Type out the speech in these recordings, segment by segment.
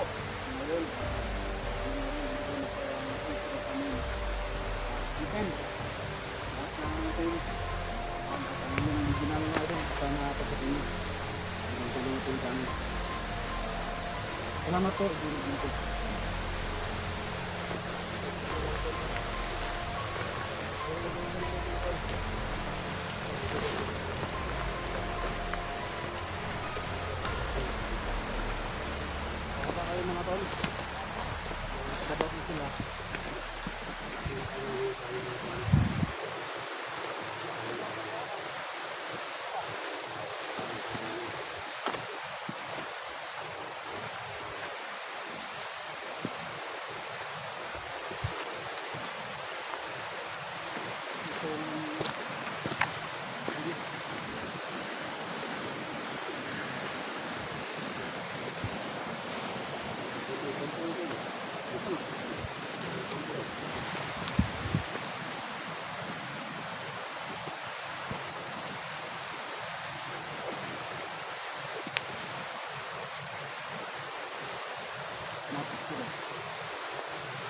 Ngayon. Ikan. Natin. Yung hindi namin nga rin. Sana tapos inyo. Yung tuloy-tuloy kami. Salamat po. Apa kayo mga tol? Sabot na sila.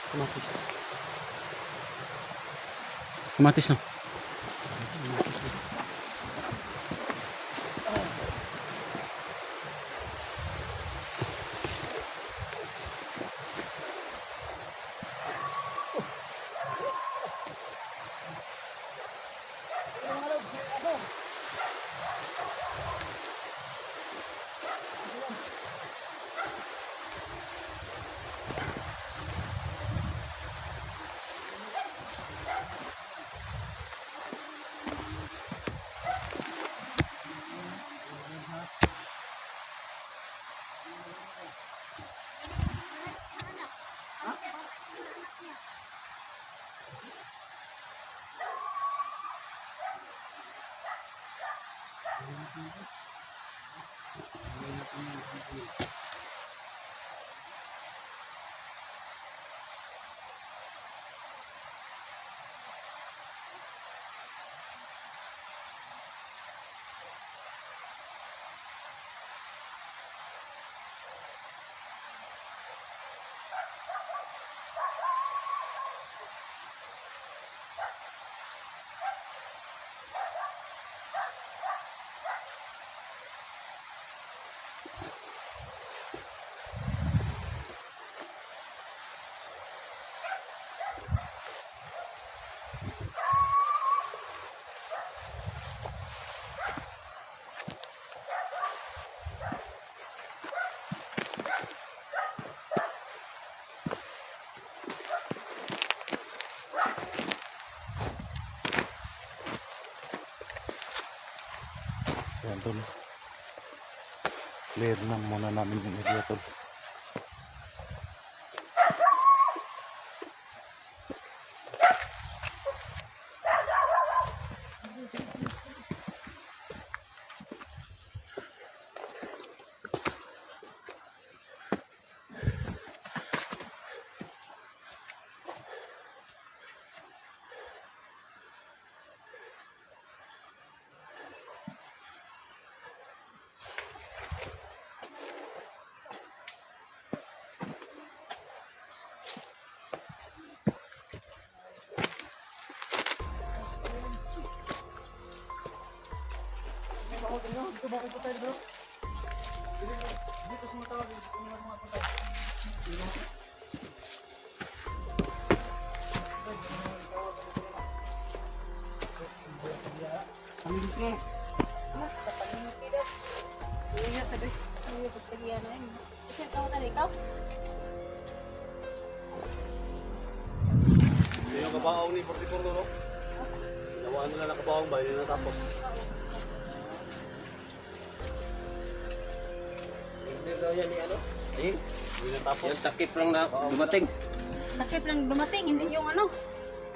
Kamatis. Kamatis no? Ayan tol. Clear na muna namin yung area tol. Bakit po tayo bro? Dito sumatawag, dito ko naman mga punta. Pamiliki. Mas, kapag-initi daw. Hindi nga sabi. Hindi nga pagpagyan na yun. Kasi ikaw na ikaw. Hindi yung kabaong ni 44 no? Gawaan nila na kabaong ba? Hindi na tapos. Hindi daw yan ni ano? Eh? Hindi na tapos. Yung takip lang na dumating. Takip lang dumating, hindi yung ano.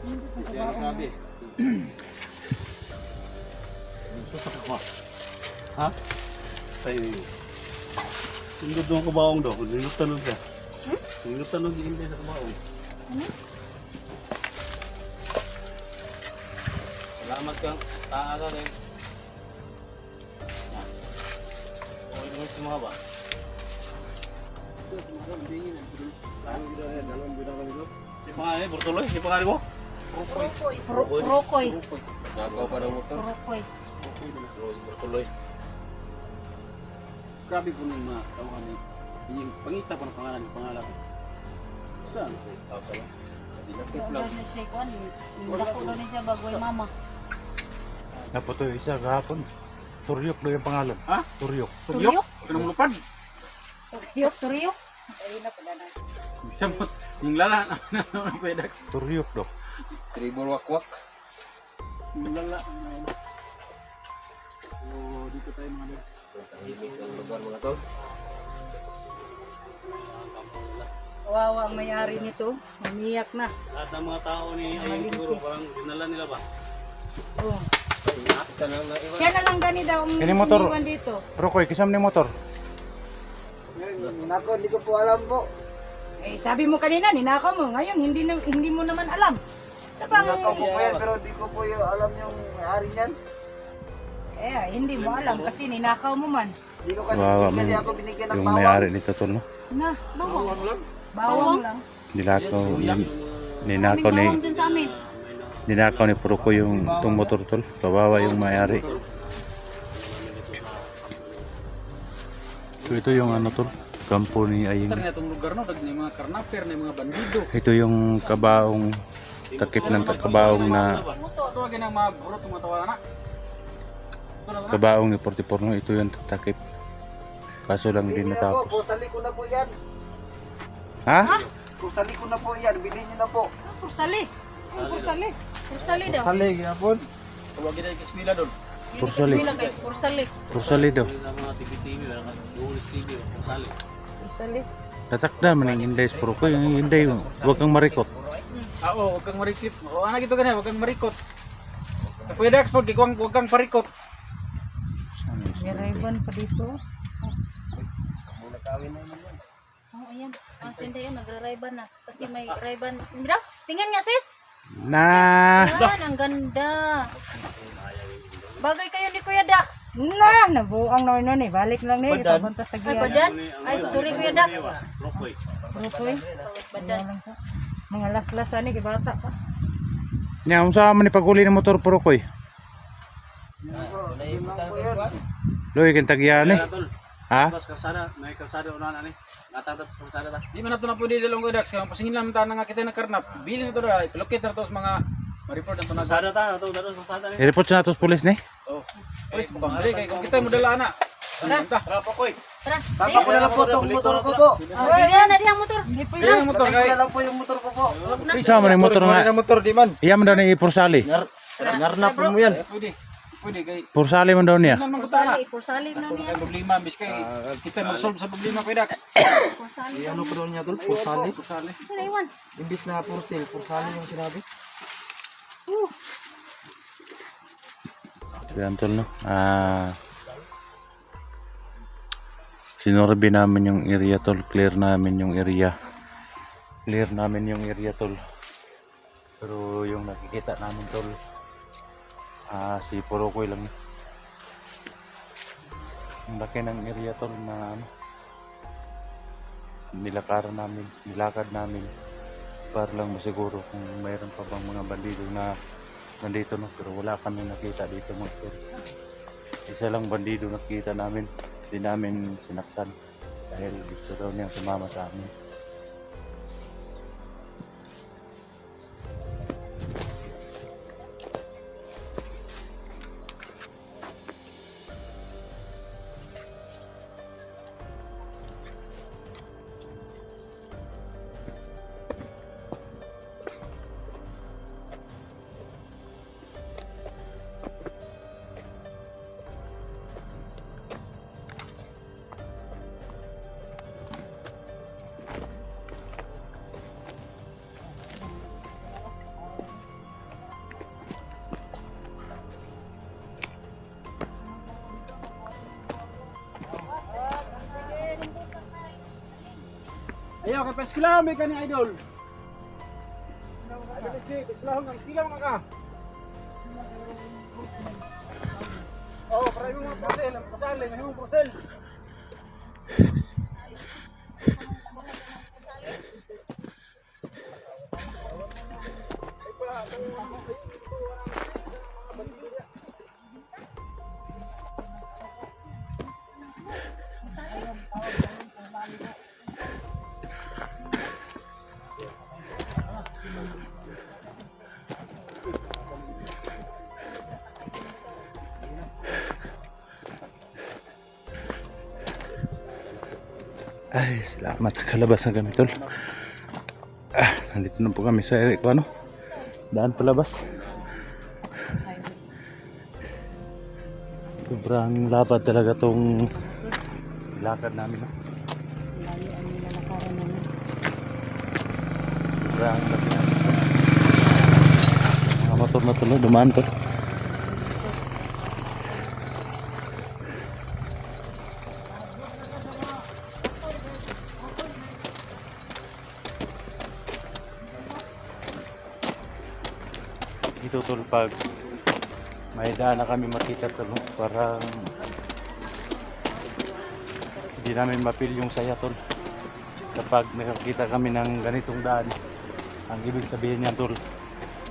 Hindi yan sabi. Susak ako. Ha? Sa'yo yun. Sundod doon ang kabaong daw. Nilutanod siya. Nilutanod yung hindi sa kabaong. Ano? Salamat kang taala rin. Okay mo si mga ba? Si pangalan Bertuloy, si pangalan mo? Rokoy. Nagaw pa ng motor. Rokoy. Bertuloy. Grabe po na yung mga tawahan ni. Yung pangita po ng pangalan. Saan? Wala na siya kuan. Dako daw na siya bagoy mama. Naputo yung isa kahapon. Turyok daw yung pangalan. Ha? Turyok. Turyok? Kanang lupad. Turyok. Ayun na pala na. Siyempre, yung lala na pwede. Turyok daw. Tribal wakwak. Yung lala. So, dito tayo mga dito. Ang lugar mga to. Kawawa ang may-ari nito. Umiyak na. Lahat ng mga tao ni Ayun siguro parang dinala nila ba? Oh. Isa lang na iwan. Siya na lang gani daw ang Kini motor. iniwan dito. Rokoy, kisam ni motor. Nako, hindi ko po alam po. Eh, sabi mo kanina, ninakaw mo. Ngayon, hindi mo naman alam. Tapang, Nako po po yan, pero hindi ko po yung alam yung may-ari niyan. hindi mo alam kasi ninakaw mo man. Hindi ko kasi, Wawa hindi man ako binigyan ng yung bawang. may-ari nito tol, no? Na, bawang lang. Bawang lang. Ninakaw ni Bawang dun sa amin. ninakaw ni Purukoy yung itong motor tol. Kawawa yung may-ari. So ito yung ano tol, kampo ni Aying. Ito na itong lugar no, may mga karnaper, may mga bandido. Ito yung kabaong takip ng kabaong na Ito lagi ng mga burot, mga tawanan na. kabaong ni 44 no. Ito yung takip. Kaso lang hindi Bilhin niyo na po, natapos. pusali ko na po yan. Ha? Pusali ko na po yan, bilhin niyo na po. Pursali. Pursali. Pursali daw. Pusali, ginapon. Tawagin na yung kismila doon. Pursali. Pursali. Pursali daw. Sa mga TV, wala ka Dulis TV, Rosales. Pursali. Tatakda man ang Inday sa Purukoy. Yung Inday, huwag kang marikot. Oo, huwag kang marikot. O, ano gito ganyan, huwag kang marikot. Pwede export, huwag kang parikot. May ribbon pa dito. Nakawin na naman yan. Oh, ayan. Ang sinda yun, nagra-ribbon na. Kasi may ribbon. Mira, tingnan nga sis. Na! Yan, ang ganda. Bagay kayo ni Kuya Dax. Na, nabuang na nun eh. Balik lang eh. Papunta sa Ay, badan. Ay, sorry Kuya Dax. Rokoy. Rutoy. Badan. Mga las-lasan eh, bata pa. Nya, unsa man ni paguli ng motor Purukoy? Yun lang po yan. Loy kang tagyan eh. Tol. Ha? Tapos kalsada, may kalsada unahan ani. Natatap sa kalsada ta. Di man na ito na pwede dalawang kudax. Kaya pasingin lang tayo nga kita ng karnap. Bilin ito na, ipilokit na ito sa mga ma-report na ito na sa... Kalsada ta, ito dalo sa kalsada ni. I-report sa natos pulis ni. Oh, uy, bang dali kay kung kita mo dala na. Tara, Tara Rokoy. Tara. Tama ko na lang po itong motor ko po. Ay, na diyan motor. Hindi po Bilin ang motor Tama ko kay. na lang po yung motor ko po. Isa man yung motor nga. motor, di man. Iya man daw ni Pursali. Narnapon mo yan. Pwede kay. Pursali man daw niya. Saan man gutana? Pursali na Kung niya. may problema, bis kay kita mag-solve sa problema kudax. Pursali. Ano ko doon niya doon? Pusali. Pusali. Sino iwan? Imbis na pursil, pursali yung sinabi. Yan tol no. Sinorbe namin yung area tol. Clear namin yung area. Clear namin yung area tol. Pero yung nakikita namin tol, si Purukoy lang. Ang laki ng area tol na ano, nilakad namin para lang masiguro kung mayroon pa bang mga bandido na nandito no, pero wala kami nakita dito mga tol. Isa lang bandido nakita namin, hindi namin sinaktan dahil gusto daw niyang sumama sa amin. Ayaw kay paskilaw may kani idol. Paskilaw ng silaw nga ka. Oh, para yung mga porcel, ang pasal, may yung porcel. Ay, salamat. Kalabas na kami, tol. Nandito na po kami sa ano? Daan palabas. Sobrang lapad talaga tong lakad namin. No? Layo ang nilalakaran namin. Sobrang lapad namin. Mga motor na tuloy, dumaan to. Ito tol, pag may daan na kami makita tol, parang hindi namin mapil yung saya tol. Kapag nakakita kami ng ganitong daan, ang ibig sabihin niyan tol,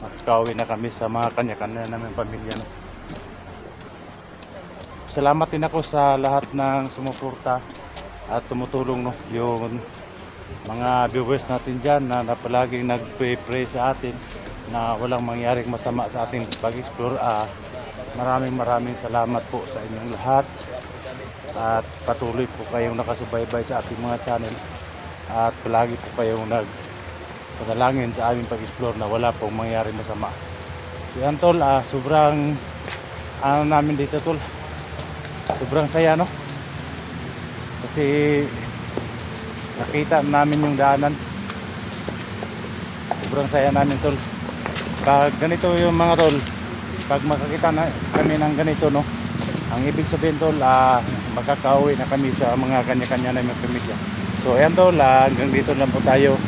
makakauwi na kami sa mga kanya-kanya namin pamilya. No? Salamat din ako sa lahat ng sumuporta at tumutulong, no? Yung mga viewers natin dyan na palaging nag-pray sa atin na walang mangyaring masama sa ating pag-explore. Maraming salamat po sa inyong lahat at patuloy po kayong nakasubaybay sa ating mga channel at palagi po kayong nagpadalangin sa aming pag-explore na wala pong mangyaring masama. Yan tol, sobrang ano namin dito tol, sobrang saya, no? Kasi nakita namin yung daanan, sobrang saya namin tol. Pag ganito yung mga tol, pag makakita na kami ng ganito, no, ang ibig sabihin tol, makakauwi na kami sa mga kanya-kanya na mga pamilya. So ayan tol, hanggang dito lang po tayo.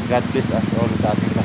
God bless us all sa ating